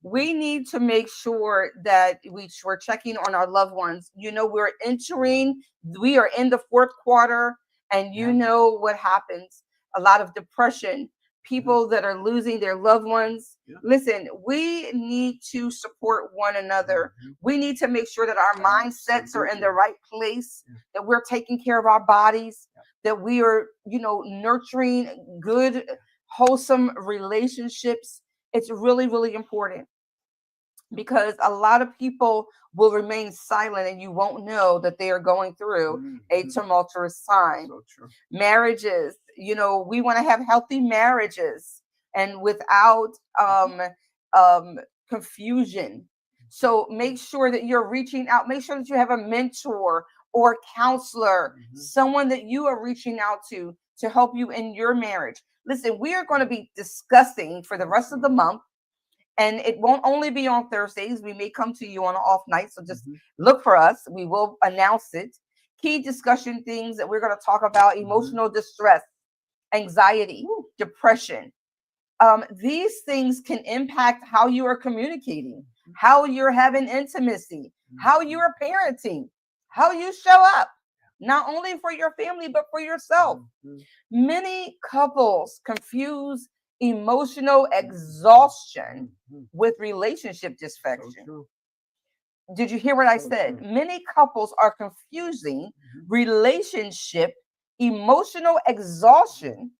Speaker 1: We need to make sure that we're checking on our loved ones. You know, we are in the fourth quarter, and you know what happens. A lot of depression, people that are losing their loved ones. Listen, we need to support one another. We need to make sure that our mindsets are in the right place, that we're taking care of our bodies, that we are, you know, nurturing good, wholesome relationships. It's really, really important, because a lot of people will remain silent and you won't know that they are going through a tumultuous time.
Speaker 2: So true.
Speaker 1: Marriages, you know, we want to have healthy marriages and without confusion. So make sure that you're reaching out. Make sure that you have a mentor or counselor, someone that you are reaching out to help you in your marriage. Listen, we are going to be discussing for the rest of the month, and it won't only be on Thursdays. We may come to you on an off night, so just look for us. We will announce it. Key discussion things that we're going to talk about: emotional distress, anxiety, depression. These things can impact how you are communicating, how you're having intimacy, how you are parenting, how you show up, not only for your family, but for yourself. Many couples confuse emotional exhaustion with relationship dysfunction. Did you hear what I said? Many couples are confusing relationship emotional exhaustion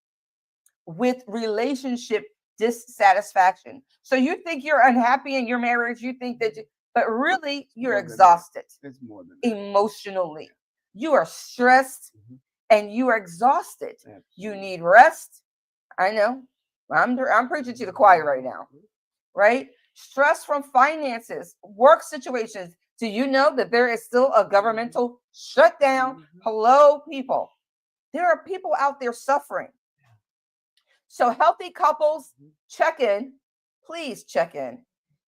Speaker 1: with relationship dissatisfaction. So you think you're unhappy in your marriage, you think that, but really you're
Speaker 2: More than that.
Speaker 1: exhausted
Speaker 2: It's more than that.
Speaker 1: emotionally. You are stressed and you are exhausted.
Speaker 2: Absolutely.
Speaker 1: You need rest. I know. I'm preaching to the choir right now, right? Stress from finances, work situations. Do you know that there is still a governmental shutdown? Hello, people. There are people out there suffering. So healthy couples, check in. Please check in.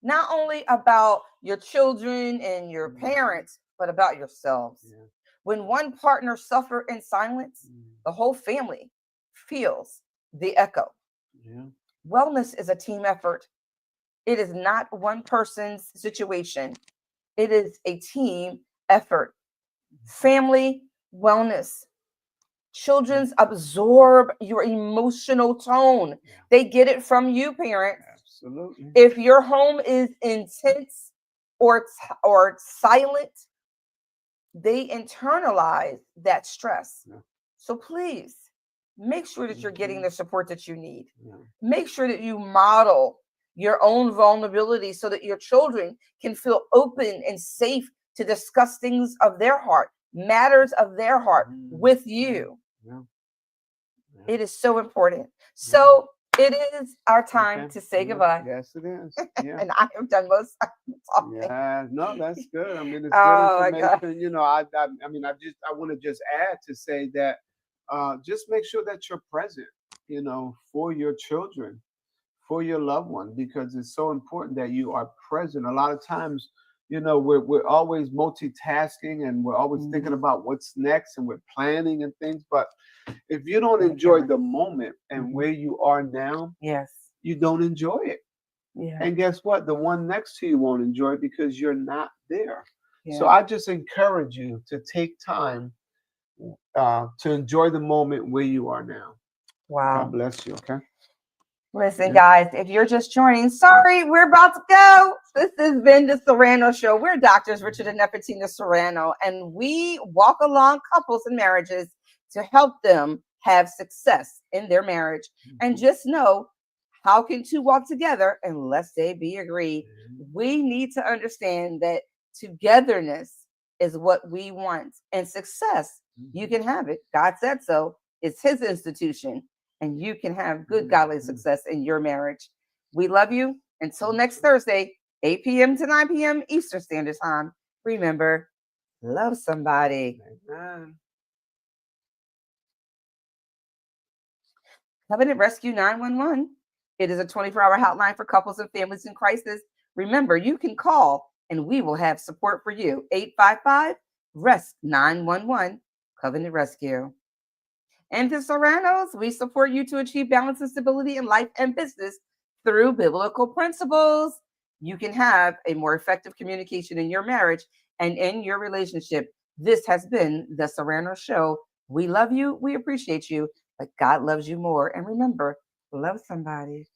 Speaker 1: Not only about your children and your parents, but about yourselves.
Speaker 2: Yeah.
Speaker 1: When one partner suffers in silence, the whole family feels the echo.
Speaker 2: Yeah.
Speaker 1: Wellness is a team effort. It is not one person's situation. It is a team effort. Family wellness. Children absorb your emotional tone.
Speaker 2: Yeah.
Speaker 1: They get it from you, parents.
Speaker 2: Absolutely.
Speaker 1: If your home is intense or silent, they internalize that stress.
Speaker 2: Yeah.
Speaker 1: So please make sure that you're getting the support that you need.
Speaker 2: Yeah.
Speaker 1: Make sure that you model your own vulnerability so that your children can feel open and safe to discuss things of their heart, matters of their heart with you.
Speaker 2: Yeah.
Speaker 1: It is so important. So it is our time to say
Speaker 2: Yeah.
Speaker 1: goodbye.
Speaker 2: Yes, it is. Yeah.
Speaker 1: And I have done most of the talking.
Speaker 2: Yeah, no, that's good. I mean, it's
Speaker 1: Oh, my
Speaker 2: good
Speaker 1: God.
Speaker 2: information. You know, I mean, I want to just add to say that, just make sure that you're present, you know, for your children, for your loved one, because it's so important that you are present. A lot of times, you know, we're always multitasking and we're always thinking about what's next and we're planning and things. But if you don't enjoy the moment and where you are now,
Speaker 1: Yes.
Speaker 2: you don't enjoy it.
Speaker 1: Yeah.
Speaker 2: And guess what? The one next to you won't enjoy it because you're not there.
Speaker 1: Yeah.
Speaker 2: So I just encourage you to take time to enjoy the moment where you are now.
Speaker 1: Wow.
Speaker 2: God bless you. Okay.
Speaker 1: Listen, guys, if you're just joining, sorry, we're about to go. This has been the Serrano Show. We're doctors Richard and Nefertina Serrano, and we walk along couples and marriages to help them have success in their marriage. And just know, how can two walk together unless they be agreed? We need to understand that togetherness is what we want, and success, you can have it. God said so. It's his institution. And you can have good godly success in your marriage. We love you. Until next Thursday, 8 p.m. to 9 p.m. Eastern Standard Time. Remember, love somebody.
Speaker 2: Amen.
Speaker 1: Covenant Rescue 911. It is a 24-hour hotline for couples and families in crisis. Remember, you can call and we will have support for you. 855-RESC-911, Covenant Rescue. And the Serranos, we support you to achieve balance and stability in life and business through biblical principles. You can have a more effective communication in your marriage and in your relationship. This has been the Serrano Show. We love you. We appreciate you, but God loves you more. And remember, love somebody.